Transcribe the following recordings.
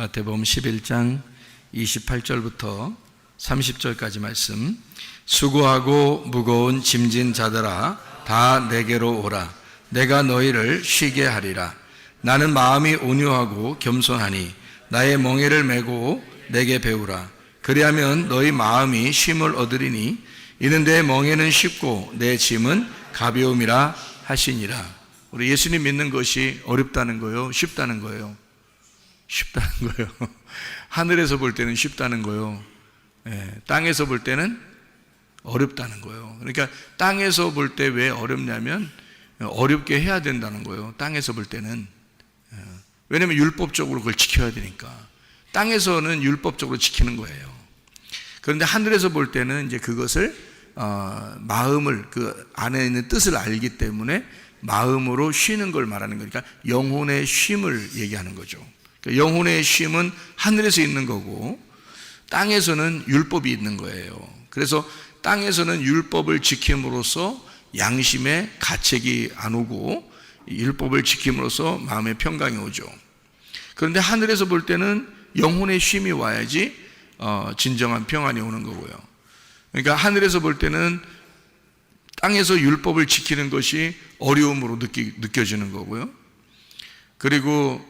마태복음 11장 28절부터 30절까지 말씀. 수고하고 무거운 짐진 자들아 다 내게로 오라. 내가 너희를 쉬게 하리라. 나는 마음이 온유하고 겸손하니 나의 멍에를 메고 내게 배우라. 그리하면 너희 마음이 쉼을 얻으리니 이는 내 멍에는 쉽고 내 짐은 가벼움이라 하시니라. 우리 예수님 믿는 것이 어렵다는 거예요? 쉽다는 거예요? 쉽다는 거예요. 하늘에서 볼 때는 쉽다는 거예요. 땅에서 볼 때는 어렵다는 거예요. 그러니까 땅에서 볼 때 왜 어렵냐면 어렵게 해야 된다는 거예요. 땅에서 볼 때는. 왜냐하면 율법적으로 그걸 지켜야 되니까. 땅에서는 율법적으로 지키는 거예요. 그런데 하늘에서 볼 때는 이제 그것을 마음을, 그 안에 있는 뜻을 알기 때문에 마음으로 쉬는 걸 말하는 거니까 영혼의 쉼을 얘기하는 거죠. 그러니까 영혼의 쉼은 하늘에서 있는 거고 땅에서는 율법이 있는 거예요. 그래서 땅에서는 율법을 지킴으로써 양심의 가책이 안 오고 율법을 지킴으로써 마음의 평강이 오죠. 그런데 하늘에서 볼 때는 영혼의 쉼이 와야지 진정한 평안이 오는 거고요. 그러니까 하늘에서 볼 때는 땅에서 율법을 지키는 것이 어려움으로 느껴지는 거고요. 그리고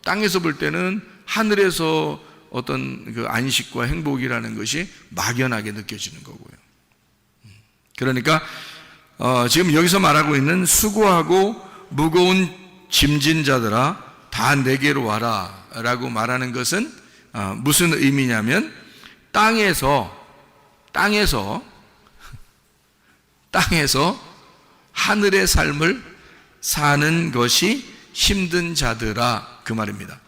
땅에서 볼 때는 하늘에서 어떤 그 안식과 행복이라는 것이 막연하게 느껴지는 거고요. 그러니까 지금 여기서 말하고 있는 수고하고 무거운 짐진 자들아 다 내게로 와라 라고 말하는 것은 무슨 의미냐면 땅에서 하늘의 삶을 사는 것이 힘든 자들아, 그 말입니다.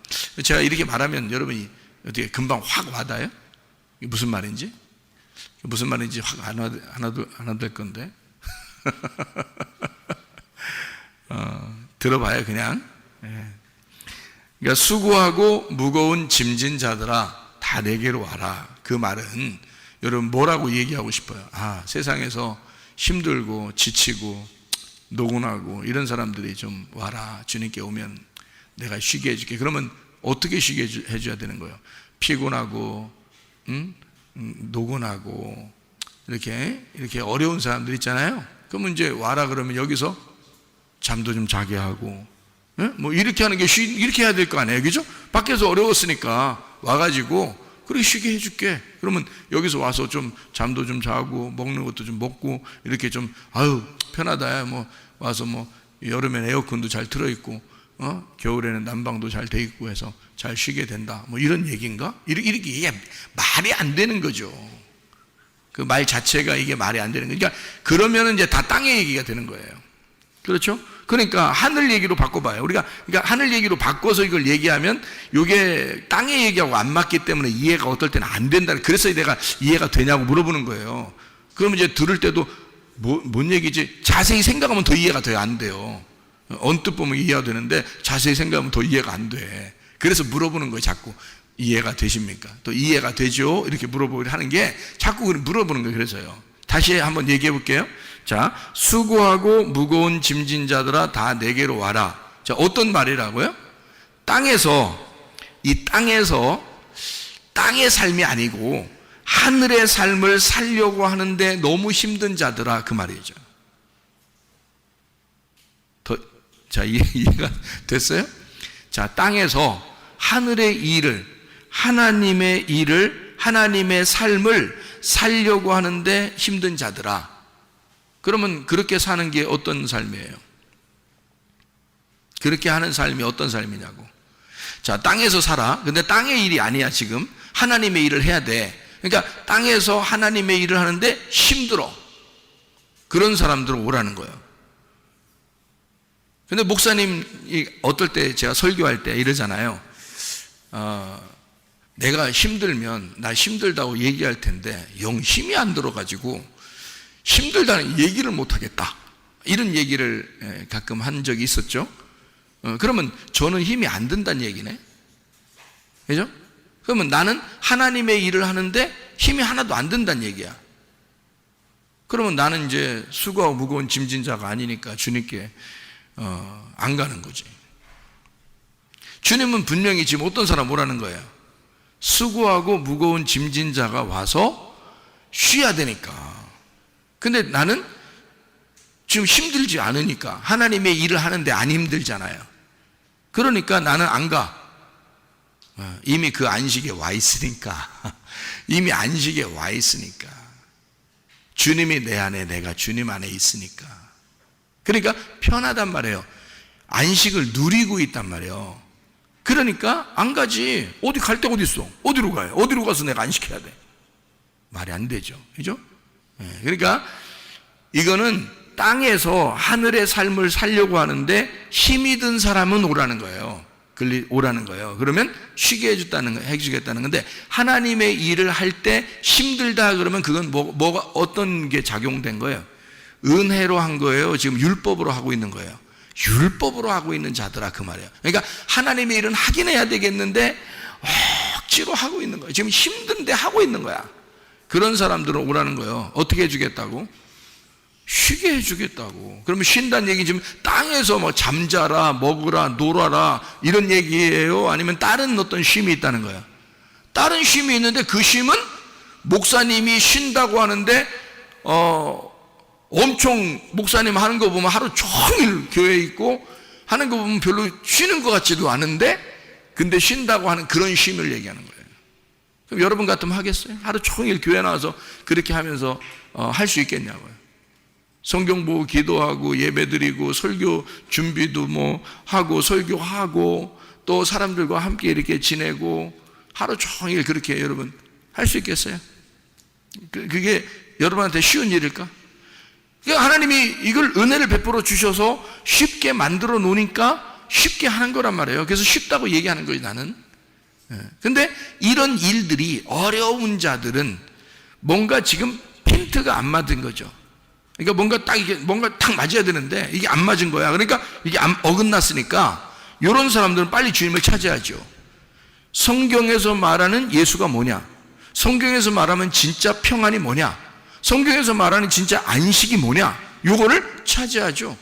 제가 이렇게 말하면 여러분이 어떻게 금방 확 와닿아요? 이게 무슨 말인지 확 안 와닿을 건데 들어봐요 그냥. 그러니까 수고하고 무거운 짐진 자들아 다 내게로 와라. 그 말은 여러분 뭐라고 얘기하고 싶어요? 세상에서 힘들고 지치고 노곤하고 이런 사람들이 좀 와라. 주님께 오면 내가 쉬게 해줄게. 그러면 어떻게 쉬게 해줘야 되는 거예요? 피곤하고 노곤하고 이렇게 어려운 사람들 있잖아요. 그러면 이제 와라 그러면 여기서 잠도 좀 자게 하고 뭐 이렇게 하는 게 이렇게 해야 될 거 아니에요, 그죠? 밖에서 어려웠으니까 와가지고 그렇게 쉬게 해줄게. 그러면 여기서 와서 좀 잠도 좀 자고 먹는 것도 좀 먹고 이렇게 좀 편하다. 뭐 와서 뭐 여름에는 에어컨도 잘 틀어있고 겨울에는 난방도 잘 돼 있고 해서 잘 쉬게 된다. 뭐 이런 얘기인가? 이렇게 이게 말이 안 되는 거죠. 그 말 자체가 이게 말이 안 되는 거예요. 그러니까 그러면은 이제 다 땅의 얘기가 되는 거예요. 그렇죠? 그러니까 하늘 얘기로 바꿔봐요. 그러니까 하늘 얘기로 바꿔서 이걸 얘기하면 이게 땅의 얘기하고 안 맞기 때문에 이해가 어떨 때는 안 된다. 그래서 내가 이해가 되냐고 물어보는 거예요. 그러면 이제 들을 때도 뭔 얘기지? 자세히 생각하면 더 이해가 더 안 돼요. 언뜻 보면 이해가 되는데 자세히 생각하면 더 이해가 안 돼. 그래서 물어보는 거예요. 자꾸 이해가 되십니까? 또 이해가 되죠? 이렇게 물어보려 하는 게 자꾸 물어보는 거예요. 그래서요. 다시 한번 얘기해 볼게요. 자, 수고하고 무거운 짐진 자들아 다 내게로 와라. 자, 어떤 말이라고요? 땅의 삶이 아니고 하늘의 삶을 살려고 하는데 너무 힘든 자들아, 그 말이죠. 자, 이해가 됐어요? 자, 땅에서 하늘의 일을, 하나님의 일을, 하나님의 삶을 살려고 하는데 힘든 자들아. 그러면 그렇게 사는 게 어떤 삶이에요? 그렇게 하는 삶이 어떤 삶이냐고. 자, 땅에서 살아. 근데 땅의 일이 아니야, 지금. 하나님의 일을 해야 돼. 그러니까 땅에서 하나님의 일을 하는데 힘들어. 그런 사람들은 오라는 거예요. 근데 목사님이 어떨 때 제가 설교할 때 이러잖아요. 내가 힘들면 나 힘들다고 얘기할 텐데 영 힘이 안 들어가지고 힘들다는 얘기를 못하겠다. 이런 얘기를 가끔 한 적이 있었죠. 그러면 저는 힘이 안 든다는 얘기네. 그죠? 그러면 나는 하나님의 일을 하는데 힘이 하나도 안 든다는 얘기야. 그러면 나는 이제 수고하고 무거운 짐진 자가 아니니까 주님께 안 가는 거지. 주님은 분명히 지금 어떤 사람 오라는 거예요? 수고하고 무거운 짐진 자가 와서 쉬어야 되니까. 근데 나는 지금 힘들지 않으니까, 하나님의 일을 하는데 안 힘들잖아요. 그러니까 나는 안 가. 이미 그 안식에 와 있으니까. 이미 안식에 와 있으니까. 주님이 내 안에, 내가 주님 안에 있으니까. 그러니까 편하단 말이에요. 안식을 누리고 있단 말이에요. 그러니까 안 가지. 어디 갈 데 어디 있어? 어디로 가요? 어디로 가서 내가 안식해야 돼? 말이 안 되죠. 그죠? 그러니까 이거는 땅에서 하늘의 삶을 살려고 하는데 힘이 든 사람은 오라는 거예요. 오라는 거예요. 그러면 쉬게 해주겠다는 건데, 하나님의 일을 할 때 힘들다 그러면 그건 뭐가 어떤 게 작용된 거예요? 은혜로 한 거예요? 지금 율법으로 하고 있는 거예요? 율법으로 하고 있는 자들아, 그 말이에요. 그러니까 하나님의 일은 하긴 해야 되겠는데 억지로 하고 있는 거예요. 지금 힘든데 하고 있는 거야. 그런 사람들은 오라는 거예요. 어떻게 해주겠다고? 쉬게 해주겠다고. 그러면 쉰다는 얘기 지금 땅에서 뭐 잠자라, 먹으라, 놀아라 이런 얘기예요? 아니면 다른 어떤 쉼이 있다는 거야? 다른 쉼이 있는데 그 쉼은 목사님이 쉰다고 하는데 엄청 목사님 하는 거 보면 하루 종일 교회에 있고 하는 거 보면 별로 쉬는 것 같지도 않은데, 근데 쉰다고 하는 그런 쉼을 얘기하는 거예요. 그럼 여러분 같으면 하겠어요? 하루 종일 교회 나와서 그렇게 하면서 할 수 있겠냐고요. 성경 보고 기도하고 예배드리고 설교 준비도 뭐 하고 설교하고 또 사람들과 함께 이렇게 지내고 하루 종일 그렇게 여러분 할 수 있겠어요? 그게 여러분한테 쉬운 일일까? 그러니까 하나님이 이걸 은혜를 베풀어 주셔서 쉽게 만들어 놓으니까 쉽게 하는 거란 말이에요. 그래서 쉽다고 얘기하는 거예요, 나는. 근데 이런 일들이 어려운 자들은 뭔가 지금 핀트가 안 맞은 거죠. 그러니까 뭔가 딱 맞아야 되는데 이게 안 맞은 거야. 그러니까 이게 어긋났으니까 이런 사람들은 빨리 주님을 찾아야죠. 성경에서 말하는 예수가 뭐냐? 성경에서 말하면 진짜 평안이 뭐냐? 성경에서 말하는 진짜 안식이 뭐냐? 요거를 찾아야죠.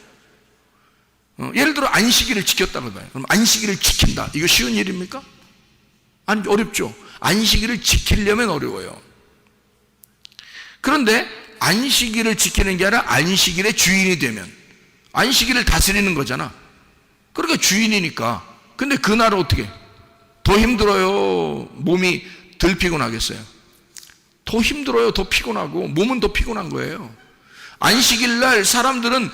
예를 들어 안식일을 지켰다고 봐요. 그럼 안식일을 지킨다. 이거 쉬운 일입니까? 아니, 어렵죠. 안식일을 지키려면 어려워요. 그런데 안식일을 지키는 게 아니라 안식일의 주인이 되면, 안식일을 다스리는 거잖아. 그러니까 주인이니까. 근데 그날은 어떻게? 더 힘들어요? 몸이 덜 피곤하겠어요? 더 힘들어요? 더 피곤하고 몸은 더 피곤한 거예요. 안식일 날 사람들은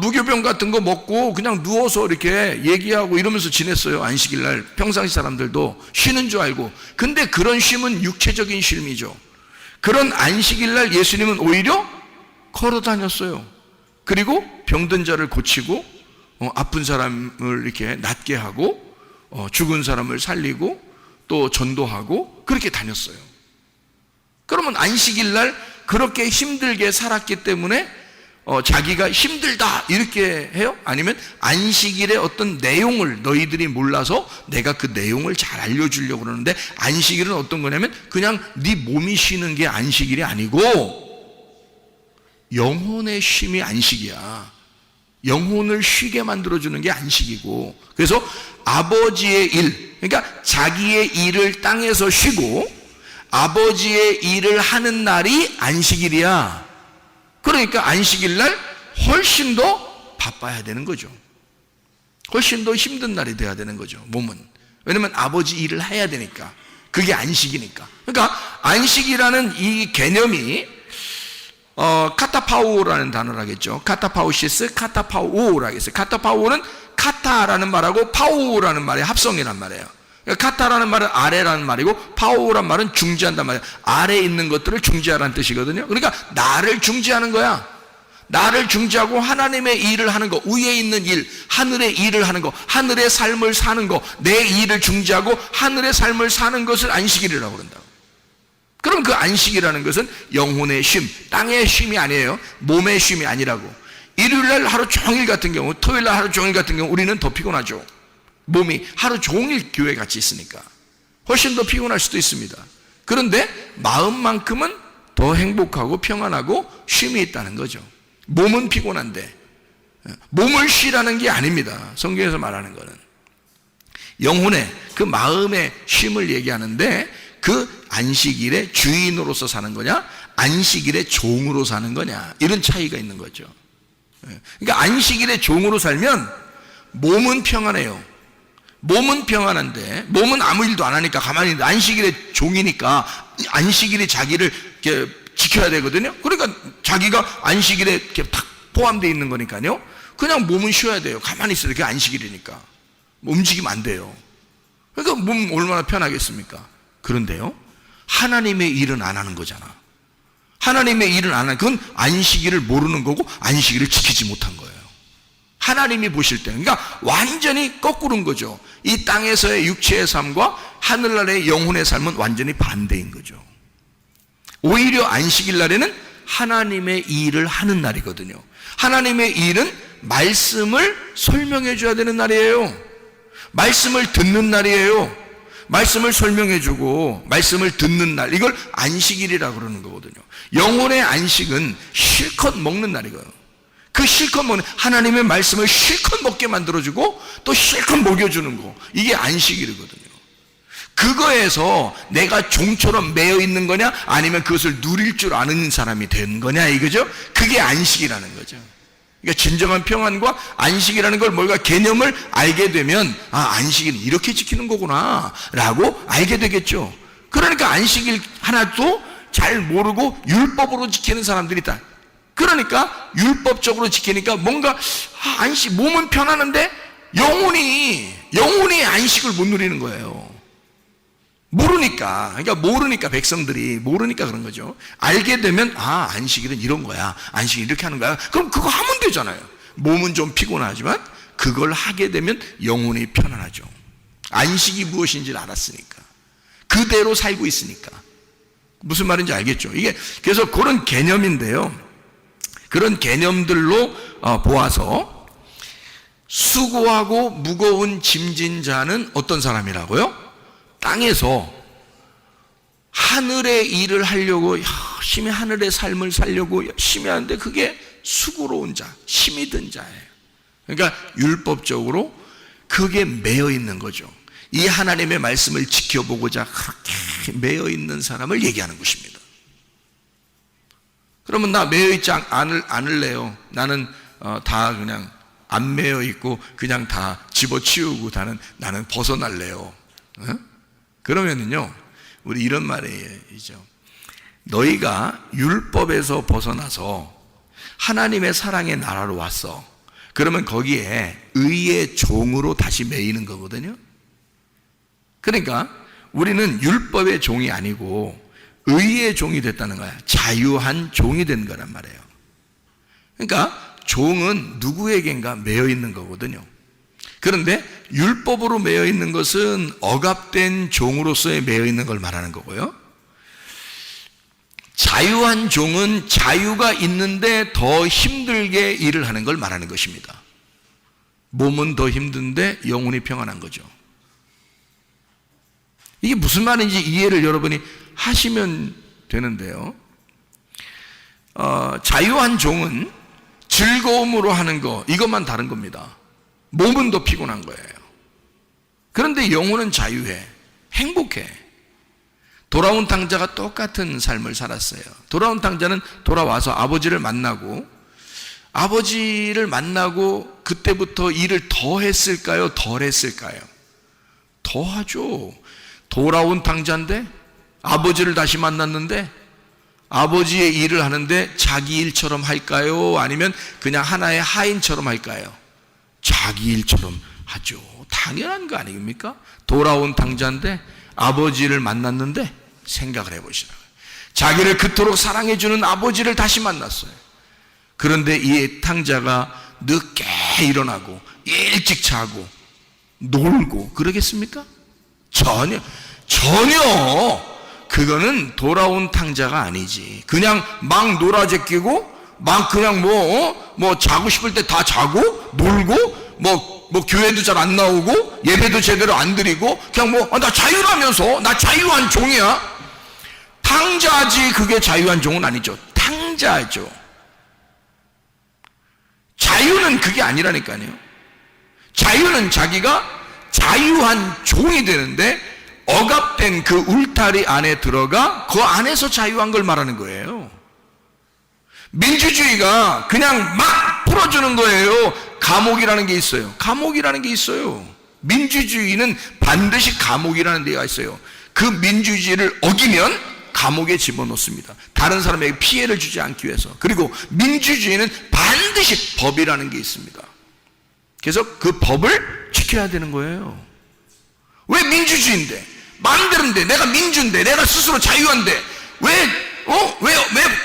무교병 같은 거 먹고 그냥 누워서 이렇게 얘기하고 이러면서 지냈어요. 안식일 날 평상시 사람들도 쉬는 줄 알고. 근데 그런 쉼은 육체적인 쉼이죠. 그런 안식일 날 예수님은 오히려 걸어 다녔어요. 그리고 병든 자를 고치고 아픈 사람을 이렇게 낫게 하고 죽은 사람을 살리고 또 전도하고 그렇게 다녔어요. 그러면 안식일 날 그렇게 힘들게 살았기 때문에 자기가 힘들다 이렇게 해요? 아니면 안식일의 어떤 내용을 너희들이 몰라서 내가 그 내용을 잘 알려주려고 그러는데, 안식일은 어떤 거냐면 그냥 네 몸이 쉬는 게 안식일이 아니고 영혼의 쉼이 안식이야. 영혼을 쉬게 만들어주는 게 안식이고, 그래서 아버지의 일, 그러니까 자기의 일을 땅에서 쉬고 아버지의 일을 하는 날이 안식일이야. 그러니까 안식일 날 훨씬 더 바빠야 되는 거죠. 훨씬 더 힘든 날이 돼야 되는 거죠, 몸은. 왜냐면 아버지 일을 해야 되니까. 그게 안식이니까. 그러니까 안식이라는 이 개념이 카타파오라는 단어를 하겠죠. 카타파오시스, 카타파오라고 하겠어요. 카타파오는 카타라는 말하고 파오라는 말의 합성이란 말이에요. 그러니까 카타라는 말은 아래라는 말이고 파오란 말은 중지한단 말이에요. 아래에 있는 것들을 중지하라는 뜻이거든요. 그러니까 나를 중지하는 거야. 나를 중지하고 하나님의 일을 하는 거, 위에 있는 일, 하늘의 일을 하는 거, 하늘의 삶을 사는 거, 내 일을 중지하고 하늘의 삶을 사는 것을 안식일이라고 그런다고. 그럼 그 안식이라는 것은 영혼의 쉼, 땅의 쉼이 아니에요. 몸의 쉼이 아니라고. 일요일날 하루 종일 같은 경우, 토요일날 하루 종일 같은 경우 우리는 더 피곤하죠. 몸이 하루 종일 교회 같이 있으니까 훨씬 더 피곤할 수도 있습니다. 그런데 마음만큼은 더 행복하고 평안하고 쉼이 있다는 거죠. 몸은 피곤한데 몸을 쉬라는 게 아닙니다. 성경에서 말하는 거는 영혼의 그 마음의 쉼을 얘기하는데, 그 안식일의 주인으로서 사는 거냐, 안식일의 종으로 사는 거냐, 이런 차이가 있는 거죠. 그러니까 안식일의 종으로 살면 몸은 평안해요. 몸은 평안한데, 몸은 아무 일도 안 하니까 가만히 있는데, 안식일의 종이니까 안식일이 자기를 이렇게 지켜야 되거든요. 그러니까 자기가 안식일에 이렇게 딱 포함되어 있는 거니까요. 그냥 몸은 쉬어야 돼요. 가만히 있어요. 그게 안식일이니까. 움직이면 안 돼요. 그러니까 몸 얼마나 편하겠습니까? 그런데요, 하나님의 일은 안 하는 거잖아. 하나님의 일은 안 하는, 그건 안식일을 모르는 거고 안식일을 지키지 못한 거예요. 하나님이 보실 때, 그러니까 완전히 거꾸로인 거죠. 이 땅에서의 육체의 삶과 하늘나라의 영혼의 삶은 완전히 반대인 거죠. 오히려 안식일 날에는 하나님의 일을 하는 날이거든요. 하나님의 일은 말씀을 설명해 줘야 되는 날이에요. 말씀을 듣는 날이에요. 말씀을 설명해 주고 말씀을 듣는 날, 이걸 안식일이라고 그러는 거거든요. 영혼의 안식은 실컷 먹는 날이고요. 그 실컷 먹는, 하나님의 말씀을 실컷 먹게 만들어주고 또 실컷 먹여주는 거, 이게 안식일이거든요. 그거에서 내가 종처럼 매여 있는 거냐, 아니면 그것을 누릴 줄 아는 사람이 된 거냐, 이거죠. 그게 안식이라는 거죠. 그러니까 진정한 평안과 안식이라는 걸, 뭔가 개념을 알게 되면, 아, 안식일은 이렇게 지키는 거구나 라고 알게 되겠죠. 그러니까 안식일 하나도 잘 모르고 율법으로 지키는 사람들이 있다. 그러니까 율법적으로 지키니까 뭔가 안식, 몸은 편하는데 영혼이 안식을 못 누리는 거예요. 모르니까. 그러니까 모르니까, 백성들이 모르니까 그런 거죠. 알게 되면, 아, 안식일은 이런 거야, 안식일 이렇게 하는 거야, 그럼 그거 하면 되잖아요. 몸은 좀 피곤하지만 그걸 하게 되면 영혼이 편안하죠. 안식이 무엇인지를 알았으니까, 그대로 살고 있으니까. 무슨 말인지 알겠죠? 이게 그래서 그런 개념인데요, 그런 개념들로 보아서 수고하고 무거운 짐진 자는 어떤 사람이라고요? 땅에서 하늘의 일을 하려고 열심히 하늘의 삶을 살려고 열심히 하는데, 그게 수고로운 자, 힘이 든 자예요. 그러니까 율법적으로 그게 매여 있는 거죠. 이 하나님의 말씀을 지켜보고자 그렇게 매여 있는 사람을 얘기하는 것입니다. 그러면 나 매여 있지 않을래요. 나는 다 그냥 안 매여 있고 그냥 다 집어치우고 나는 벗어날래요. 그러면은요, 우리 이런 말이죠. 너희가 율법에서 벗어나서 하나님의 사랑의 나라로 왔어. 그러면 거기에 의의 종으로 다시 매이는 거거든요. 그러니까 우리는 율법의 종이 아니고 의의 종이 됐다는 거야. 자유한 종이 된 거란 말이에요. 그러니까 종은 누구에겐가 매여 있는 거거든요. 그런데 율법으로 매여 있는 것은 억압된 종으로서의 매여 있는 걸 말하는 거고요. 자유한 종은 자유가 있는데 더 힘들게 일을 하는 걸 말하는 것입니다. 몸은 더 힘든데 영혼이 평안한 거죠. 이게 무슨 말인지 이해를 여러분이 하시면 되는데요. 자유한 종은 즐거움으로 하는 거, 이것만 다른 겁니다. 몸은 더 피곤한 거예요. 그런데 영혼은 자유해, 행복해. 돌아온 탕자가 똑같은 삶을 살았어요. 돌아온 탕자는 돌아와서 아버지를 만나고 그때부터 일을 더 했을까요? 덜 했을까요? 더 하죠. 돌아온 탕자인데 아버지를 다시 만났는데 아버지의 일을 하는데 자기 일처럼 할까요? 아니면 그냥 하나의 하인처럼 할까요? 자기 일처럼 하죠. 당연한 거 아닙니까? 돌아온 탕자인데 아버지를 만났는데 생각을 해보시라고요. 자기를 그토록 사랑해주는 아버지를 다시 만났어요. 그런데 이 탕자가 늦게 일어나고 일찍 자고 놀고 그러겠습니까? 전혀 그거는 돌아온 탕자가 아니지. 그냥 막 놀아제끼고 막 그냥 뭐 자고 싶을 때 다 자고 놀고 뭐 교회도 잘 안 나오고 예배도 제대로 안 드리고 그냥 나 자유라면서 나 자유한 종이야. 탕자지. 그게 자유한 종은 아니죠. 탕자죠. 자유는 그게 아니라니까요. 자유는 자기가 자유한 종이 되는데 억압된 그 울타리 안에 들어가 그 안에서 자유한 걸 말하는 거예요. 민주주의가 그냥 막 풀어주는 거예요. 감옥이라는 게 있어요. 감옥이라는 게 있어요. 민주주의는 반드시 감옥이라는 데가 있어요. 그 민주주의를 어기면 감옥에 집어넣습니다. 다른 사람에게 피해를 주지 않기 위해서. 그리고 민주주의는 반드시 법이라는 게 있습니다. 그래서 그 법을 지켜야 되는 거예요. 왜 민주주의인데, 마음대로인데, 내가 민주인데, 내가 스스로 자유한데 왜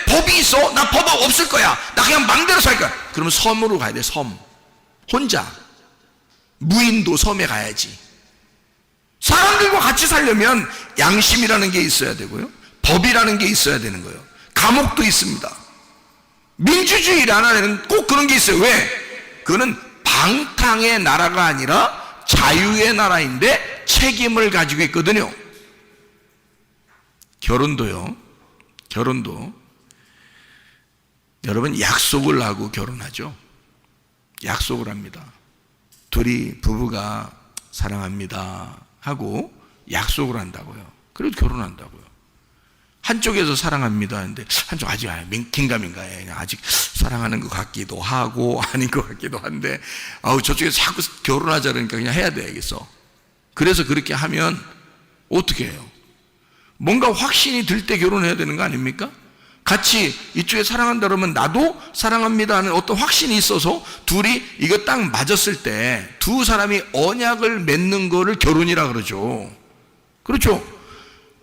법이 있어? 나 법 없을 거야. 나 그냥 마음대로 살 거야. 그러면 섬으로 가야 돼. 섬. 혼자 무인도 섬에 가야지. 사람들과 같이 살려면 양심이라는 게 있어야 되고요, 법이라는 게 있어야 되는 거예요. 감옥도 있습니다. 민주주의라는 꼭 그런 게 있어요. 왜? 그거는 방탕의 나라가 아니라 자유의 나라인데 책임을 가지고 있거든요. 결혼도요. 결혼도 여러분 약속을 하고 결혼하죠. 약속을 합니다. 둘이 부부가 사랑합니다 하고 약속을 한다고요. 그래도 결혼한다고요. 한쪽에서 사랑합니다 하는데 한쪽 아직 긴가민가해. 아직 사랑하는 것 같기도 하고 아닌 것 같기도 한데 저쪽에서 자꾸 결혼하자 그러니까 그냥 해야 되겠어. 그래서 그렇게 하면 어떻게 해요? 뭔가 확신이 들 때 결혼해야 되는 거 아닙니까? 같이 이쪽에 사랑한다 그러면 나도 사랑합니다 하는 어떤 확신이 있어서 둘이 이거 딱 맞았을 때 두 사람이 언약을 맺는 거를 결혼이라 그러죠. 그렇죠?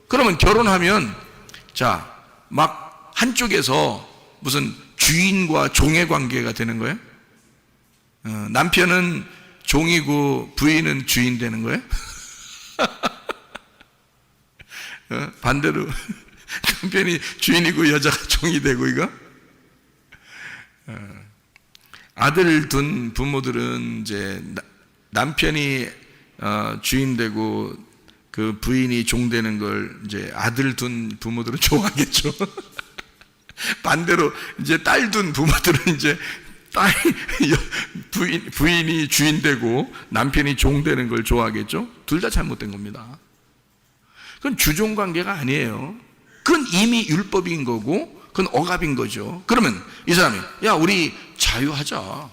그러면 결혼하면 자, 막 한쪽에서 무슨 주인과 종의 관계가 되는 거예요? 남편은 종이고 부인은 주인 되는 거예요? 반대로 남편이 주인이고 여자가 종이 되고 이거? 아들 둔 부모들은 이제 남편이 주인 되고 그 부인이 종 되는 걸 이제 아들 둔 부모들은 좋아하겠죠. 반대로 이제 딸 둔 부모들은 이제 부인이 주인 되고 남편이 종 되는 걸 좋아하겠죠. 둘 다 잘못된 겁니다. 그건 주종 관계가 아니에요. 그건 이미 율법인 거고 그건 억압인 거죠. 그러면 이 사람이 야 우리 자유하자.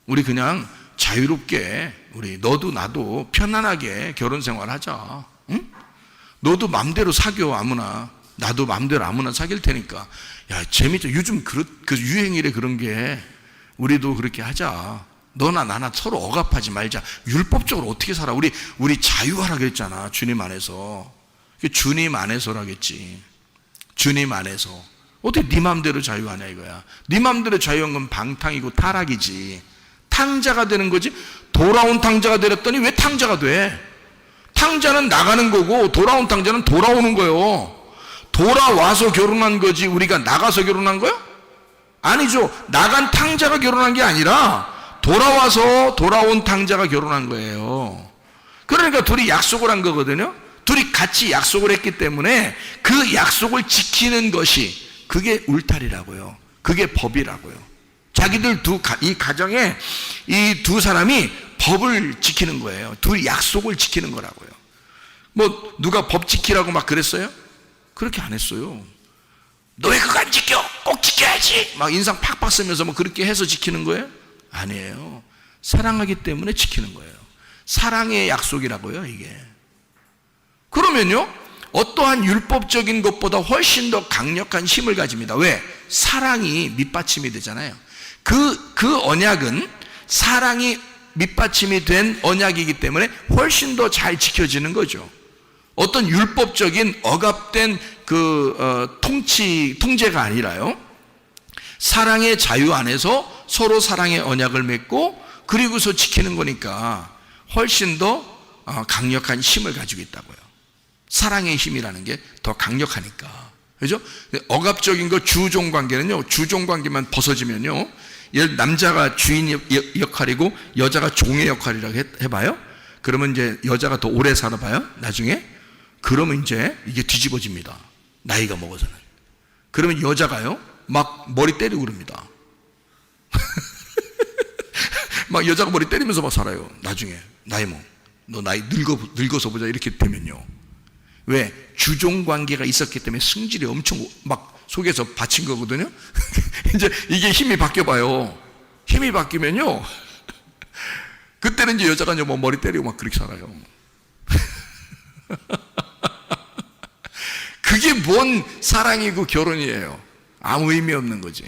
우리 그냥 자유롭게 우리 너도 나도 편안하게 결혼 생활하자. 응? 너도 맘대로 사겨 아무나. 나도 맘대로 아무나 사귈 테니까. 야 재밌죠. 요즘 그 유행이래 그런 게. 우리도 그렇게 하자. 너나 나나 서로 억압하지 말자. 율법적으로 어떻게 살아? 우리 자유하라 그랬잖아. 주님 안에서. 주님 안에서라겠지. 주님 안에서. 어떻게 네 맘대로 자유하냐 이거야. 네 맘대로 자유한 건 방탕이고 타락이지. 탕자가 되는 거지. 돌아온 탕자가 되렸더니 왜 탕자가 돼? 탕자는 나가는 거고 돌아온 탕자는 돌아오는 거예요. 돌아와서 결혼한 거지 우리가 나가서 결혼한 거야? 아니죠. 나간 탕자가 결혼한 게 아니라 돌아와서 돌아온 탕자가 결혼한 거예요. 그러니까 둘이 약속을 한 거거든요. 둘이 같이 약속을 했기 때문에 그 약속을 지키는 것이 그게 울타리라고요. 그게 법이라고요. 자기들 이 가정에 이 두 사람이 법을 지키는 거예요. 둘이 약속을 지키는 거라고요. 뭐 누가 법 지키라고 막 그랬어요? 그렇게 안 했어요. 너 왜 그거 안 지켜? 꼭 지켜야지. 막 인상 팍팍 쓰면서 뭐 그렇게 해서 지키는 거예요? 아니에요. 사랑하기 때문에 지키는 거예요. 사랑의 약속이라고요, 이게. 그러면요, 어떠한 율법적인 것보다 훨씬 더 강력한 힘을 가집니다. 왜? 사랑이 밑받침이 되잖아요. 그 언약은 사랑이 밑받침이 된 언약이기 때문에 훨씬 더 잘 지켜지는 거죠. 어떤 율법적인 억압된 통제가 아니라요. 사랑의 자유 안에서 서로 사랑의 언약을 맺고 그리고서 지키는 거니까 훨씬 더 강력한 힘을 가지고 있다고요. 사랑의 힘이라는 게 더 강력하니까. 그죠? 억압적인 거 주종 관계는요. 주종 관계만 벗어지면요. 남자가 주인 역할이고 여자가 종의 역할이라고 해봐요. 그러면 이제 여자가 더 오래 살아봐요. 나중에. 그러면 이제 이게 뒤집어집니다. 나이가 먹어서는. 그러면 여자가요. 막 머리 때리고 그럽니다. 막 여자가 머리 때리면서 막 살아요. 나중에. 나이 먹. 너 나이 늙어서 보자 이렇게 되면요. 왜? 주종 관계가 있었기 때문에 승질이 엄청 막 속에서 받친 거거든요. 이제 이게 힘이 바뀌어봐요. 힘이 바뀌면요. 그때는 이제 여자가 이제 뭐 머리 때리고 막 그렇게 살아요. 그게 뭔 사랑이고 결혼이에요. 아무 의미 없는 거지.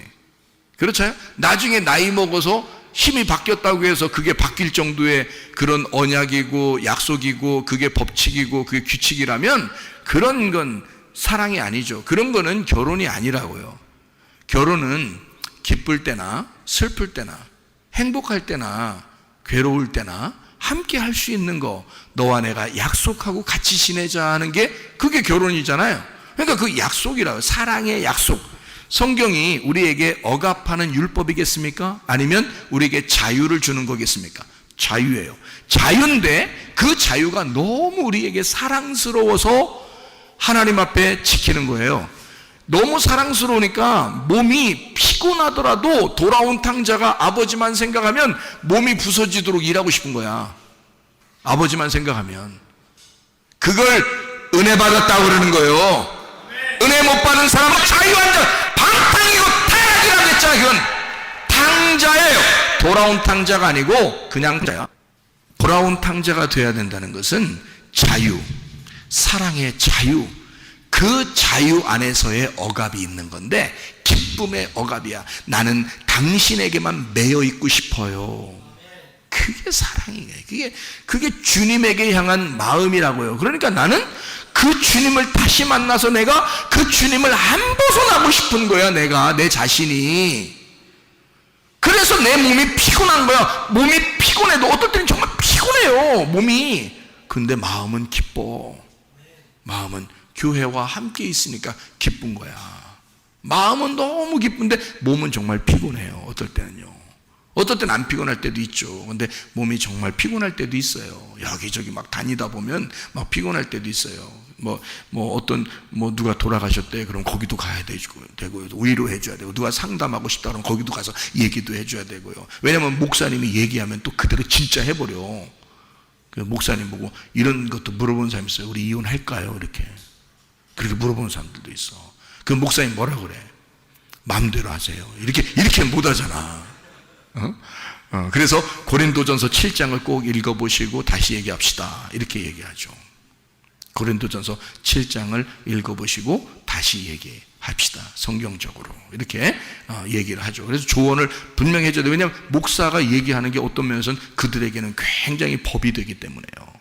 그렇죠? 나중에 나이 먹어서 힘이 바뀌었다고 해서 그게 바뀔 정도의 그런 언약이고 약속이고 그게 법칙이고 그게 규칙이라면 그런 건 사랑이 아니죠. 그런 거는 결혼이 아니라고요. 결혼은 기쁠 때나 슬플 때나 행복할 때나 괴로울 때나 함께 할 수 있는 거, 너와 내가 약속하고 같이 지내자 하는 게 그게 결혼이잖아요. 그러니까 그 약속이라고, 사랑의 약속. 성경이 우리에게 억압하는 율법이겠습니까? 아니면 우리에게 자유를 주는 거겠습니까? 자유예요. 자유인데 그 자유가 너무 우리에게 사랑스러워서 하나님 앞에 지키는 거예요. 너무 사랑스러우니까 몸이 피곤하더라도 돌아온 탕자가 아버지만 생각하면 몸이 부서지도록 일하고 싶은 거야. 아버지만 생각하면. 그걸 은혜 받았다고 그러는 거예요. 은혜 못 받은 사람은 자유한 자, 방탕이고 타락이라고 했잖아요. 그건 탕자예요. 돌아온 탕자가 아니고 그냥 탕자야. 돌아온 탕자가 돼야 된다는 것은 자유, 사랑의 자유, 그 자유 안에서의 억압이 있는 건데 기쁨의 억압이야. 나는 당신에게만 매여 있고 싶어요. 그게 사랑이에요. 그게 주님에게 향한 마음이라고요. 그러니까 나는 그 주님을 다시 만나서 내가 그 주님을 안 벗어나고 싶은 거야. 내가 내 자신이. 그래서 내 몸이 피곤한 거야. 몸이 피곤해도 어떨 때는 정말 피곤해요, 몸이. 근데 마음은 기뻐. 마음은 교회와 함께 있으니까 기쁜 거야. 마음은 너무 기쁜데 몸은 정말 피곤해요. 어떨 때는요. 어떨 때는 안 피곤할 때도 있죠. 근데 몸이 정말 피곤할 때도 있어요. 여기저기 막 다니다 보면 막 피곤할 때도 있어요. 누가 돌아가셨대. 그럼 거기도 가야 되고요. 위로해줘야 되고, 누가 상담하고 싶다 그러면 거기도 가서 얘기도 해줘야 되고요. 왜냐면 목사님이 얘기하면 또 그대로 진짜 해버려. 그 목사님 보고 이런 것도 물어보는 사람이 있어요. 우리 이혼할까요? 이렇게. 그렇게 물어보는 사람들도 있어. 그 목사님 뭐라 그래? 마음대로 하세요. 이렇게 못 하잖아. 그래서 고린도전서 7장을 꼭 읽어보시고 다시 얘기합시다. 이렇게 얘기하죠. 고린도전서 7장을 읽어보시고 다시 얘기합시다. 성경적으로. 이렇게 얘기를 하죠. 그래서 조언을 분명히 해줘야 돼요. 왜냐하면 목사가 얘기하는 게 어떤 면에서는 그들에게는 굉장히 법이 되기 때문에요.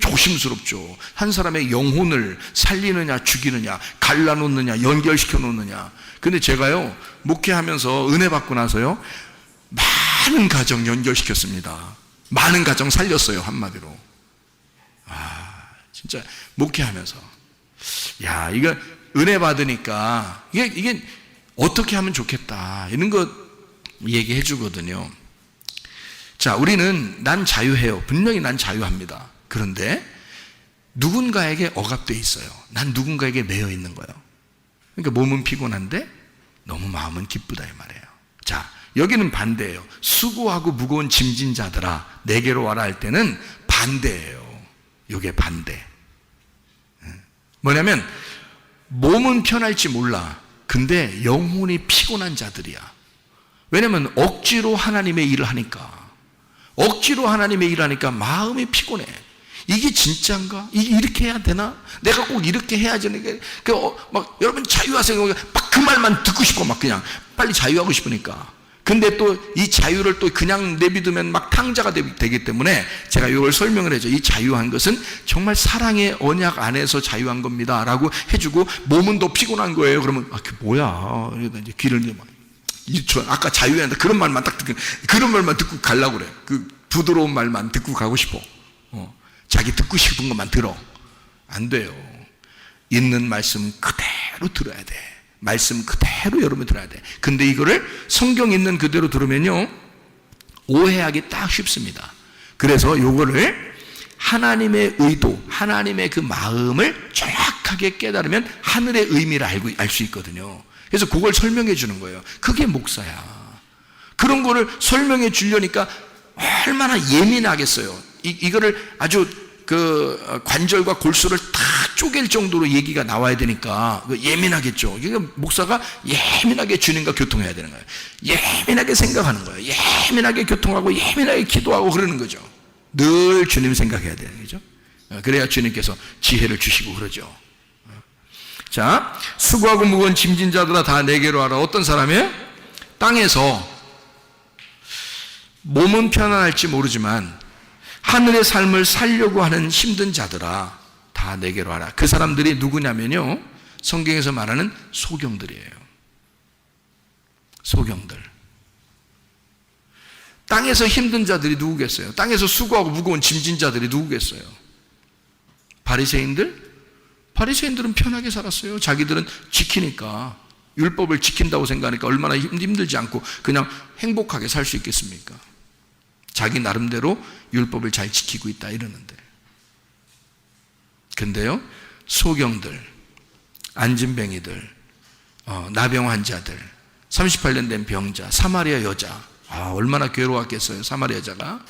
조심스럽죠. 한 사람의 영혼을 살리느냐 죽이느냐 갈라놓느냐 연결시켜 놓느냐. 근데 제가요 목회하면서 은혜 받고 나서요 많은 가정 연결시켰습니다. 많은 가정 살렸어요. 한마디로. 진짜 목회하면서 야 이거 은혜 받으니까 이게 어떻게 하면 좋겠다 이런 거 얘기해 주거든요. 자, 우리는 난 자유해요. 분명히 난 자유합니다. 그런데 누군가에게 억압되어 있어요. 난 누군가에게 매여 있는 거예요. 그러니까 몸은 피곤한데 너무 마음은 기쁘다 이 말이에요. 자, 여기는 반대예요. 수고하고 무거운 짐진 자들아 내게로 와라 할 때는 반대예요. 이게 반대. 뭐냐면 몸은 편할지 몰라. 근데 영혼이 피곤한 자들이야. 왜냐면 억지로 하나님의 일을 하니까. 억지로 하나님의 일을 하니까 마음이 피곤해. 이게 진짜인가? 이렇게 해야 되나? 내가 꼭 이렇게 해야지. 막 여러분 자유하세요. 막 그 말만 듣고 싶어. 막 그냥 빨리 자유하고 싶으니까. 근데 또 이 자유를 또 그냥 내비두면 막 탕자가 되기 때문에 제가 이걸 설명을 해줘. 이 자유한 것은 정말 사랑의 언약 안에서 자유한 겁니다 라고 해주고, 몸은 더 피곤한 거예요. 그러면 그게 뭐야? 이러다 이제 귀를 이제 막 아까 자유한다 그런 말만 딱 듣고, 그런 말만 듣고 가려고 그래. 그 부드러운 말만 듣고 가고 싶어. 자기 듣고 싶은 것만 들어. 안 돼요. 있는 말씀 그대로 들어야 돼. 말씀 그대로 여러분이 들어야 돼. 근데 이거를 성경 있는 그대로 들으면요 오해하기 딱 쉽습니다. 그래서 요거를 하나님의 의도, 하나님의 그 마음을 정확하게 깨달으면 하늘의 의미를 알 수 있거든요. 그래서 그걸 설명해 주는 거예요. 그게 목사야. 그런 거를 설명해 주려니까 얼마나 예민하겠어요. 이거를 아주 그 관절과 골수를 다 쪼갤 정도로 얘기가 나와야 되니까 예민하겠죠. 그러니까 목사가 예민하게 주님과 교통해야 되는 거예요. 예민하게 생각하는 거예요. 예민하게 교통하고 예민하게 기도하고 그러는 거죠. 늘 주님 생각해야 되는 거죠. 그래야 주님께서 지혜를 주시고 그러죠. 자, 수고하고 무거운 짐진 자들아 다 내게로 와라. 어떤 사람이에요? 땅에서 몸은 편안할지 모르지만 하늘의 삶을 살려고 하는 힘든 자들아 다 내게로 와라. 그 사람들이 누구냐면요, 성경에서 말하는 소경들이에요. 소경들. 땅에서 힘든 자들이 누구겠어요? 땅에서 수고하고 무거운 짐진 자들이 누구겠어요? 바리새인들? 바리새인들은 편하게 살았어요. 자기들은 지키니까, 율법을 지킨다고 생각하니까 얼마나 힘들지 않고 그냥 행복하게 살 수 있겠습니까? 자기 나름대로 율법을 잘 지키고 있다 이러는데. 근데요, 소경들, 안진뱅이들, 나병 환자들, 38년 된 병자, 사마리아 여자, 얼마나 괴로웠겠어요. 사마리아 여자가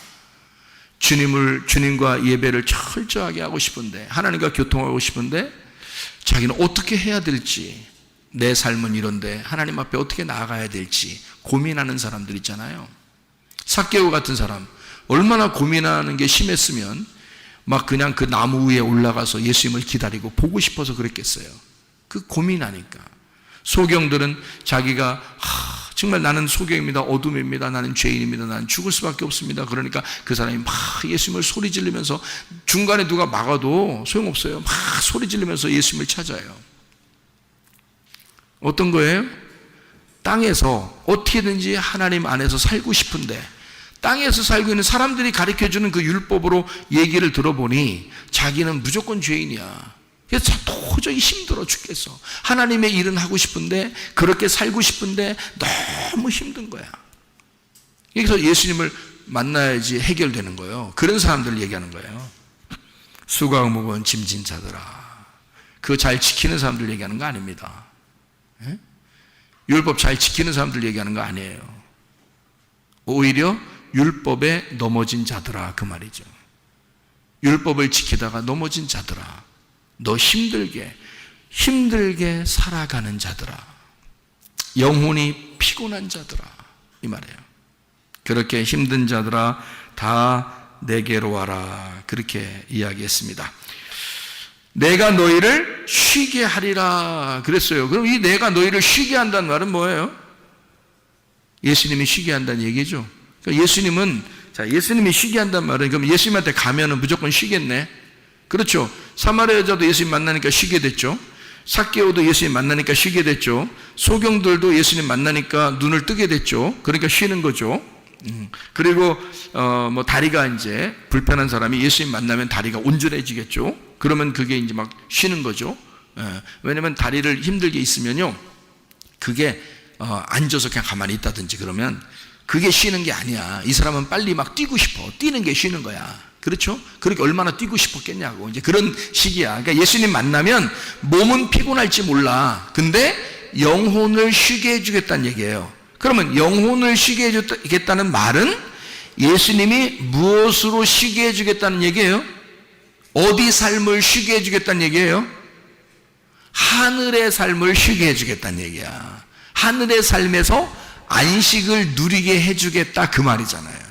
주님과 예배를 철저하게 하고 싶은데, 하나님과 교통하고 싶은데 자기는 어떻게 해야 될지, 내 삶은 이런데 하나님 앞에 어떻게 나아가야 될지 고민하는 사람들 있잖아요. 삭개오 같은 사람, 얼마나 고민하는 게 심했으면 막 그냥 그 나무 위에 올라가서 예수님을 기다리고 보고 싶어서 그랬겠어요. 그 고민하니까. 소경들은 자기가 정말 나는 소경입니다, 어둠입니다, 나는 죄인입니다, 나는 죽을 수밖에 없습니다. 그러니까 그 사람이 막 예수님을 소리 지르면서, 중간에 누가 막아도 소용없어요. 막 소리 지르면서 예수님을 찾아요. 어떤 거예요? 땅에서 어떻게든지 하나님 안에서 살고 싶은데, 땅에서 살고 있는 사람들이 가르쳐주는 그 율법으로 얘기를 들어보니 자기는 무조건 죄인이야. 그래서 도저히 힘들어 죽겠어. 하나님의 일은 하고 싶은데, 그렇게 살고 싶은데 너무 힘든 거야. 그래서 예수님을 만나야지 해결되는 거예요. 그런 사람들을 얘기하는 거예요. 수고하고 무거운 짐진 자들아. 그거 잘 지키는 사람들 얘기하는 거 아닙니다. 예? 율법 잘 지키는 사람들 얘기하는 거 아니에요. 오히려 율법에 넘어진 자들아, 그 말이죠. 율법을 지키다가 넘어진 자들아, 너 힘들게 살아가는 자들아, 영혼이 피곤한 자들아, 이 말이에요. 그렇게 힘든 자들아 다 내게로 와라, 그렇게 이야기했습니다. 내가 너희를 쉬게 하리라 그랬어요. 그럼 이 내가 너희를 쉬게 한다는 말은 뭐예요? 예수님이 쉬게 한다는 얘기죠. 그러니까 예수님이 쉬게 한다는 말은, 그럼 예수님한테 가면은 무조건 쉬겠네. 그렇죠. 사마리아 여자도 예수님 만나니까 쉬게 됐죠. 삭개오도 예수님 만나니까 쉬게 됐죠. 소경들도 예수님 만나니까 눈을 뜨게 됐죠. 그러니까 쉬는 거죠. 그리고 뭐 다리가 이제 불편한 사람이 예수님 만나면 다리가 온전해지겠죠. 그러면 그게 이제 막 쉬는 거죠. 왜냐면 다리를 힘들게 있으면요, 그게 앉아서 그냥 가만히 있다든지 그러면 그게 쉬는 게 아니야. 이 사람은 빨리 막 뛰고 싶어. 뛰는 게 쉬는 거야. 그렇죠? 그렇게 얼마나 뛰고 싶었겠냐고. 이제 그런 시기야. 그러니까 예수님 만나면 몸은 피곤할지 몰라. 근데 영혼을 쉬게 해주겠다는 얘기예요. 그러면 영혼을 쉬게 해주겠다는 말은 예수님이 무엇으로 쉬게 해주겠다는 얘기예요? 어디 삶을 쉬게 해주겠다는 얘기예요? 하늘의 삶을 쉬게 해주겠다는 얘기야. 하늘의 삶에서 안식을 누리게 해주겠다, 그 말이잖아요.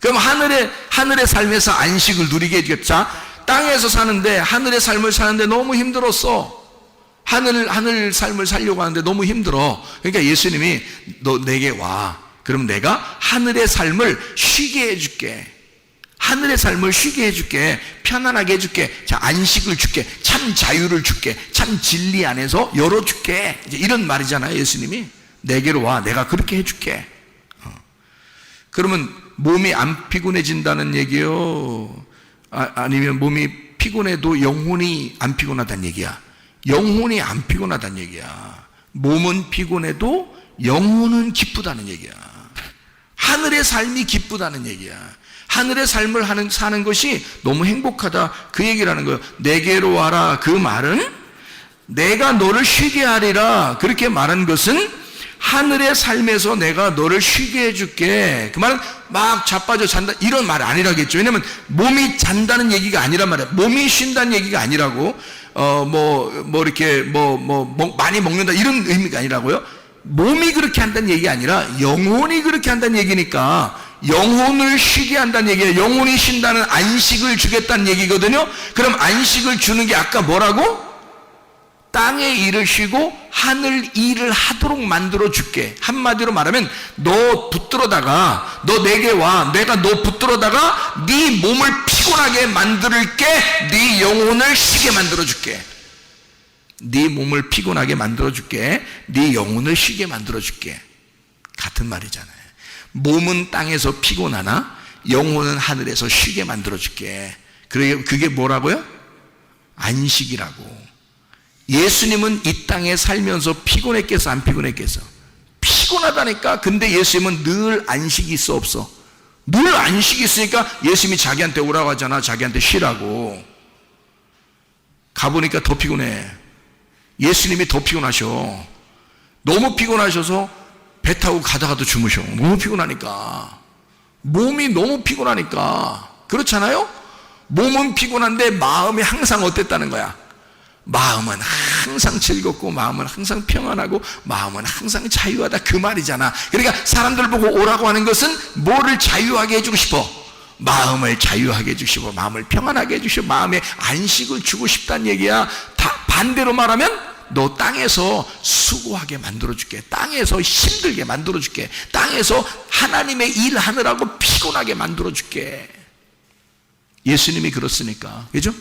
그럼 하늘의 삶에서 안식을 누리게 해주겠다. 땅에서 사는데, 하늘의 삶을 사는데 너무 힘들었어. 하늘 삶을 살려고 하는데 너무 힘들어. 그러니까 예수님이 너 내게 와. 그럼 내가 하늘의 삶을 쉬게 해줄게. 하늘의 삶을 쉬게 해줄게. 편안하게 해줄게. 자, 안식을 줄게. 참 자유를 줄게. 참 진리 안에서 열어줄게. 이제 이런 말이잖아요, 예수님이. 내게로 와. 내가 그렇게 해줄게. 그러면 몸이 안 피곤해진다는 얘기요? 아니면 몸이 피곤해도 영혼이 안 피곤하다는 얘기야? 영혼이 안 피곤하다는 얘기야. 몸은 피곤해도 영혼은 기쁘다는 얘기야. 하늘의 삶이 기쁘다는 얘기야. 하늘의 삶을 사는 것이 너무 행복하다, 그 얘기를 하는 거예요. 내게로 와라, 그 말은 내가 너를 쉬게 하리라, 그렇게 말한 것은 하늘의 삶에서 내가 너를 쉬게 해줄게. 그 말은 막 자빠져 잔다 이런 말 아니라겠죠. 왜냐면 몸이 잔다는 얘기가 아니란 말이야. 몸이 쉰다는 얘기가 아니라고 이렇게 많이 먹는다 이런 의미가 아니라고요. 몸이 그렇게 한다는 얘기가 아니라 영혼이 그렇게 한다는 얘기니까 영혼을 쉬게 한다는 얘기예요. 영혼이 쉰다는 안식을 주겠다는 얘기거든요. 그럼 안식을 주는 게 아까 뭐라고? 땅의 일을 쉬고 하늘 일을 하도록 만들어 줄게. 한마디로 말하면 너 붙들어다가 너 내게 와. 내가 너 붙들어다가 네 몸을 피곤하게 만들게. 네 영혼을 쉬게 만들어 줄게. 네 몸을 피곤하게 만들어 줄게. 네 영혼을 쉬게 만들어 줄게. 같은 말이잖아요. 몸은 땅에서 피곤하나 영혼은 하늘에서 쉬게 만들어 줄게. 그게 뭐라고요? 안식이라고. 예수님은 이 땅에 살면서 피곤했겠어, 안 피곤했겠어? 피곤하다니까. 근데 예수님은 늘 안식이 있어, 없어? 늘 안식이 있으니까 예수님이 자기한테 오라고 하잖아. 자기한테 쉬라고. 가보니까 더 피곤해. 예수님이 더 피곤하셔. 너무 피곤하셔서 배 타고 가다가도 주무셔. 너무 피곤하니까. 몸이 너무 피곤하니까. 그렇잖아요? 몸은 피곤한데 마음이 항상 어땠다는 거야? 마음은 항상 즐겁고 마음은 항상 평안하고 마음은 항상 자유하다 그 말이잖아. 그러니까 사람들 보고 오라고 하는 것은 뭐를 자유하게 해주고 싶어? 마음을 자유하게 해주시고 마음을 평안하게 해주시고 마음에 안식을 주고 싶다는 얘기야. 반대로 말하면 너 땅에서 수고하게 만들어줄게. 땅에서 힘들게 만들어줄게. 땅에서 하나님의 일하느라고 피곤하게 만들어줄게. 예수님이 그렇으니까. 그죠?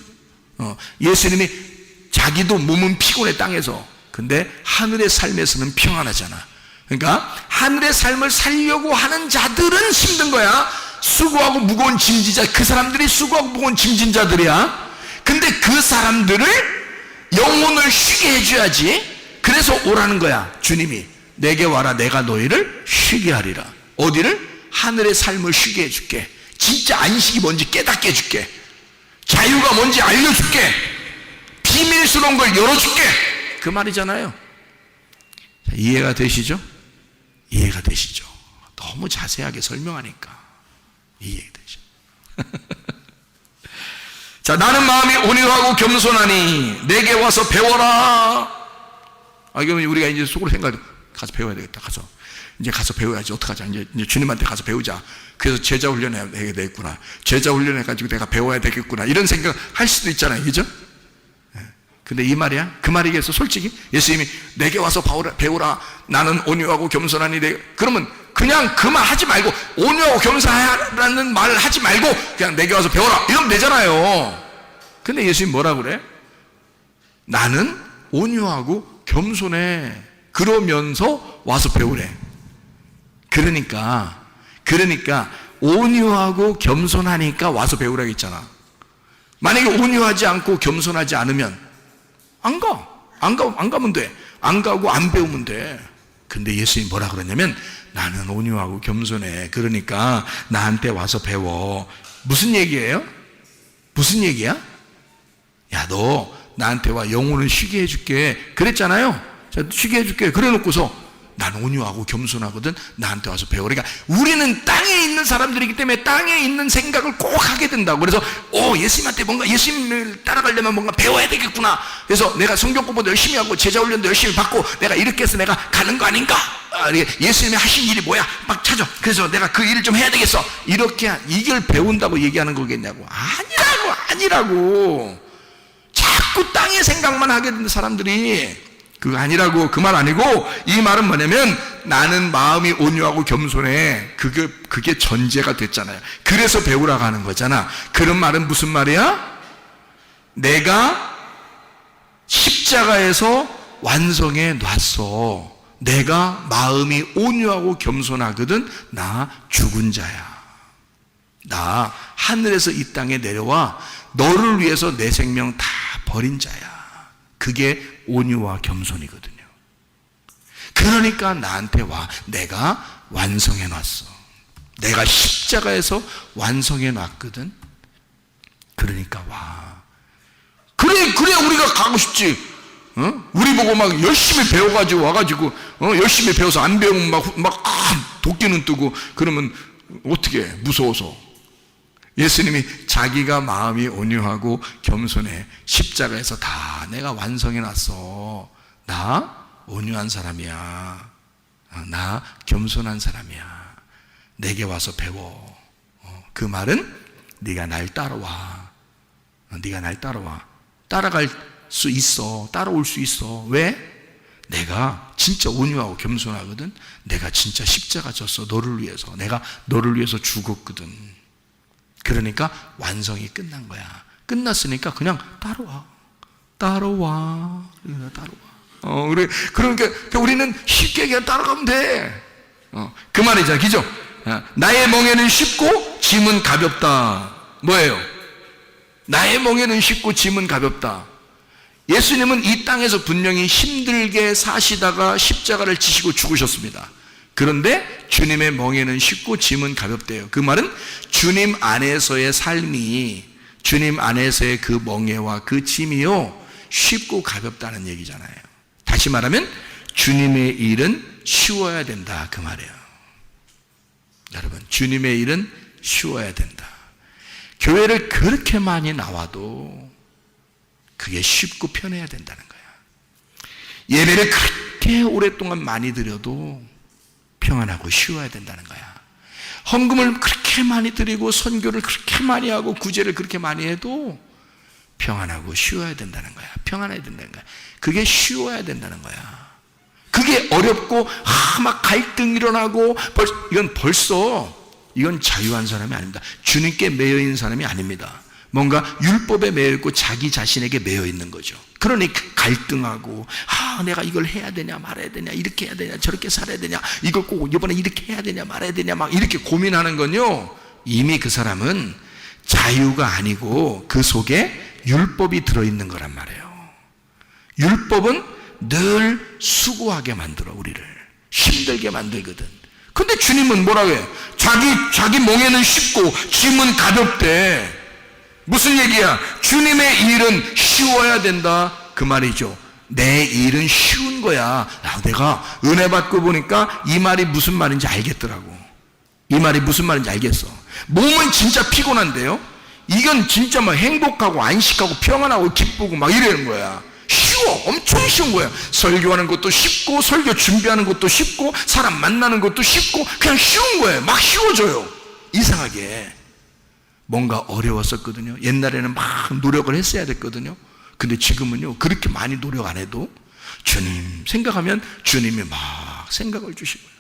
예수님이 자기도 몸은 피곤해 땅에서. 근데 하늘의 삶에서는 평안하잖아. 그러니까 하늘의 삶을 살려고 하는 자들은 힘든 거야. 수고하고 무거운 짐진자, 그 사람들이 수고하고 무거운 짐진자들이야. 근데 그 사람들을 영혼을 쉬게 해줘야지. 그래서 오라는 거야. 주님이 내게 와라. 내가 너희를 쉬게 하리라. 어디를? 하늘의 삶을 쉬게 해줄게. 진짜 안식이 뭔지 깨닫게 해줄게. 자유가 뭔지 알려줄게. 비밀스러운 걸 열어줄게. 그 말이잖아요. 이해가 되시죠? 이해가 되시죠? 너무 자세하게 설명하니까 이해가 되죠. 자, 나는 마음이 온유하고 겸손하니 내게 와서 배워라. 그러면 우리가 이제 속으로 생각해, 가서 배워야 되겠다. 이제 가서 배워야지. 어떡하자. 이제 주님한테 가서 배우자. 그래서 제자 훈련해야 되겠구나. 제자 훈련해가지고 내가 배워야 되겠구나. 이런 생각 할 수도 있잖아요. 그죠? 근데 이 말이야? 그 말이겠어? 솔직히? 예수님이 내게 와서 배우라. 나는 온유하고 겸손하니 그러면 그냥 그 말 하지 말고 온유하고 겸손하라는 말을 하지 말고 그냥 내게 와서 배워라. 이러면 되잖아요. 근데 예수님 뭐라 그래? 나는 온유하고 겸손해. 그러면서 와서 배우래. 그러니까 온유하고 겸손하니까 와서 배우라고 했잖아. 만약에 온유하지 않고 겸손하지 않으면 안 가면 돼. 안 가고 안 배우면 돼. 근데 예수님이 뭐라 그러냐면 나는 온유하고 겸손해. 그러니까 나한테 와서 배워. 무슨 얘기예요? 무슨 얘기야? 야, 너 나한테 와. 영혼을 쉬게 해줄게. 그랬잖아요. 자, 쉬게 해줄게. 그래 놓고서 난 온유하고 겸손하거든. 나한테 와서 배워. 그러니까 우리는 땅에 있는 사람들이기 때문에 땅에 있는 생각을 꼭 하게 된다고. 그래서 예수님한테 뭔가 예수님을 따라가려면 뭔가 배워야 되겠구나. 그래서 내가 성경 공부도 열심히 하고 제자 훈련도 열심히 받고 내가 이렇게 해서 내가 가는 거 아닌가? 예수님이 하신 일이 뭐야? 막 찾아. 그래서 내가 그 일을 좀 해야 되겠어. 이렇게 이걸 배운다고 얘기하는 거겠냐고. 아니라고. 자꾸 땅의 생각만 하게 되는 사람들이. 그거 아니라고. 그 말 아니고 이 말은 뭐냐면 나는 마음이 온유하고 겸손해. 그게 전제가 됐잖아요. 그래서 배우라고 하는 거잖아. 그런 말은 무슨 말이야? 내가 십자가에서 완성해 놨어. 내가 마음이 온유하고 겸손하거든. 나 죽은 자야. 나 하늘에서 이 땅에 내려와 너를 위해서 내 생명 다 버린 자야. 그게 온유와 겸손이거든요. 그러니까 나한테 와. 내가 완성해 놨어. 내가 십자가에서 완성해 놨거든. 그러니까 와. 그래 우리가 가고 싶지. 우리 보고 막 열심히 배워가지고 와가지고 열심히 배워서 안 배우면 막 도끼는 뜨고 그러면 어떻게 무서워서. 예수님이 자기가 마음이 온유하고 겸손해 십자가에서 다 내가 완성해놨어. 나 온유한 사람이야. 나 겸손한 사람이야. 내게 와서 배워. 그 말은 네가 날 따라와. 네가 날 따라와. 따라갈 수 있어. 따라올 수 있어. 왜? 내가 진짜 온유하고 겸손하거든. 내가 진짜 십자가 졌어. 너를 위해서. 내가 너를 위해서 죽었거든. 그러니까 완성이 끝난 거야. 끝났으니까 그냥 따라와. 따라와. 그러니까 우리는 쉽게 그냥 따라가면 돼. 그 말이잖아. 그죠? 나의 멍에는 쉽고 짐은 가볍다. 뭐예요? 나의 멍에는 쉽고 짐은 가볍다. 예수님은 이 땅에서 분명히 힘들게 사시다가 십자가를 지시고 죽으셨습니다. 그런데 주님의 멍에는 쉽고 짐은 가볍대요. 그 말은 주님 안에서의 삶이, 주님 안에서의 그 멍에와 그 짐이요 쉽고 가볍다는 얘기잖아요. 다시 말하면 주님의 일은 쉬워야 된다, 그 말이에요. 여러분, 주님의 일은 쉬워야 된다. 교회를 그렇게 많이 나와도 그게 쉽고 편해야 된다는 거야. 예배를 그렇게 오랫동안 많이 드려도 평안하고 쉬워야 된다는 거야. 헌금을 그렇게 많이 드리고 선교를 그렇게 많이 하고 구제를 그렇게 많이 해도 평안하고 쉬워야 된다는 거야. 평안해야 된다는 거야. 그게 쉬워야 된다는 거야. 그게 어렵고 막 갈등 일어나고 이건 자유한 사람이 아닙니다. 주님께 매여 있는 사람이 아닙니다. 뭔가 율법에 매여 있고 자기 자신에게 매여 있는 거죠. 그러니 갈등하고 내가 이걸 해야 되냐 말아야 되냐, 이렇게 해야 되냐 저렇게 살아야 되냐, 이걸 꼭 이번에 이렇게 해야 되냐 말아야 되냐 막 이렇게 고민하는 건요, 이미 그 사람은 자유가 아니고 그 속에 율법이 들어있는 거란 말이에요. 율법은 늘 수고하게 만들어. 우리를 힘들게 만들거든. 근데 주님은 뭐라고 해요? 자기 멍에는 쉽고 짐은 가볍대. 무슨 얘기야? 주님의 일은 쉬워야 된다, 그 말이죠. 내 일은 쉬운 거야. 내가 은혜 받고 보니까 이 말이 무슨 말인지 알겠더라고. 이 말이 무슨 말인지 알겠어. 몸은 진짜 피곤한데요, 이건 진짜 막 행복하고 안식하고 평안하고 기쁘고 막 이러는 거야. 쉬워. 엄청 쉬운 거야. 설교하는 것도 쉽고 설교 준비하는 것도 쉽고 사람 만나는 것도 쉽고 그냥 쉬운 거예요. 막 쉬워져요. 이상하게 뭔가 어려웠었거든요. 옛날에는 막 노력을 했어야 됐거든요. 근데 지금은요, 그렇게 많이 노력 안 해도 주님 생각하면 주님이 막 생각을 주시고요.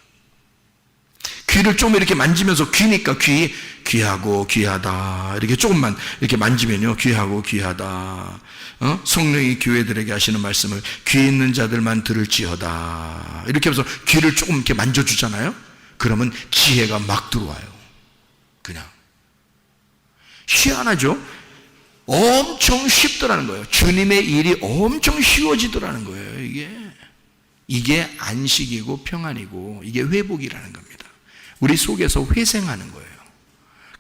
귀를 좀 이렇게 만지면서, 귀니까 귀하고 귀하다 이렇게 조금만 이렇게 만지면요, 귀하고 귀하다. 성령이 교회들에게 하시는 말씀을 귀 있는 자들만 들을지어다 이렇게 하면서 귀를 조금 이렇게 만져주잖아요. 그러면 지혜가 막 들어와요. 그냥 희한하죠? 엄청 쉽더라는 거예요. 주님의 일이 엄청 쉬워지더라는 거예요. 이게 안식이고 평안이고 이게 회복이라는 겁니다. 우리 속에서 회생하는 거예요.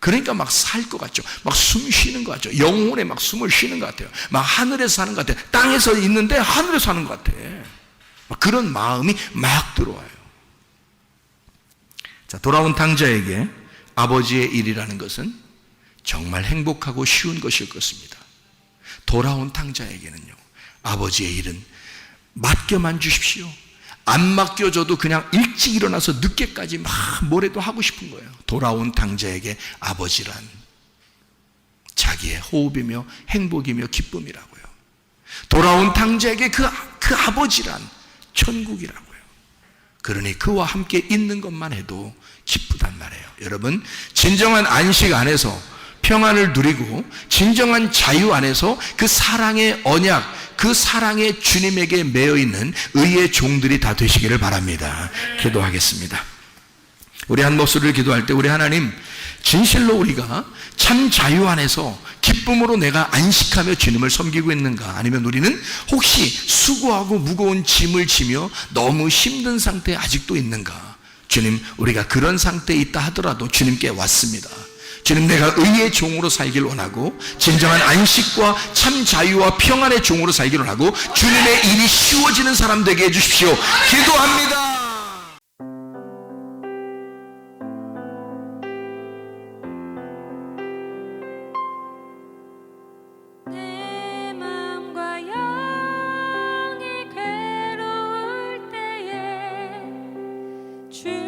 그러니까 막 살 것 같죠. 막 숨 쉬는 것 같죠. 영혼에 막 숨을 쉬는 것 같아요. 막 하늘에서 사는 것 같아요. 땅에서 있는데 하늘에서 사는 것 같아. 막 그런 마음이 막 들어와요. 자, 돌아온 탕자에게 아버지의 일이라는 것은 정말 행복하고 쉬운 것일 것입니다. 돌아온 탕자에게는요, 아버지의 일은 맡겨만 주십시오. 안 맡겨줘도 그냥 일찍 일어나서 늦게까지 막 뭐래도 하고 싶은 거예요. 돌아온 탕자에게 아버지란 자기의 호흡이며 행복이며 기쁨이라고요. 돌아온 탕자에게 그 아버지란 천국이라고요. 그러니 그와 함께 있는 것만 해도 기쁘단 말이에요. 여러분, 진정한 안식 안에서 평안을 누리고 진정한 자유 안에서 그 사랑의 언약, 그 사랑의 주님에게 매여있는 의의 종들이 다 되시기를 바랍니다. 기도하겠습니다. 우리 한 목소리를 기도할 때, 우리 하나님, 진실로 우리가 참 자유 안에서 기쁨으로 내가 안식하며 주님을 섬기고 있는가, 아니면 우리는 혹시 수고하고 무거운 짐을 지며 너무 힘든 상태에 아직도 있는가. 주님, 우리가 그런 상태에 있다 하더라도 주님께 왔습니다. 주님, 내가 의의 종으로 살길 원하고 진정한 안식과 참 자유와 평안의 종으로 살길 원하고 주님의 일이 쉬워지는 사람 되게 해주십시오. 기도합니다. 내 마음과 영이 괴로울 때에 주